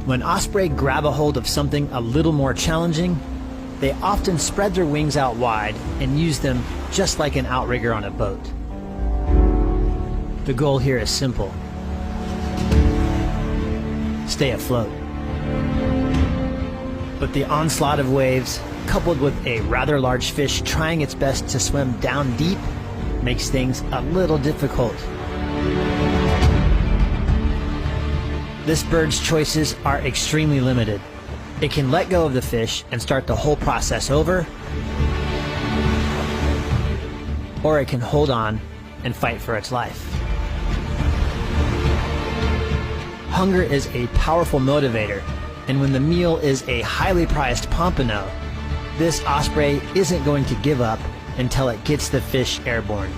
When osprey grab a hold of something a little more challenging, they often spread their wings out wide and use them just like an outrigger on a boat. The goal here is simple: stay afloat. But the onslaught of waves, coupled with a rather large fish trying its best to swim down deep, makes things a little difficult. This bird's choices are extremely limited. It can let go of the fish and start the whole process over, or it can hold on and fight for its life. Hunger is a powerful motivator, and when the meal is a highly prized pompano, this osprey isn't going to give up until it gets the fish airborne.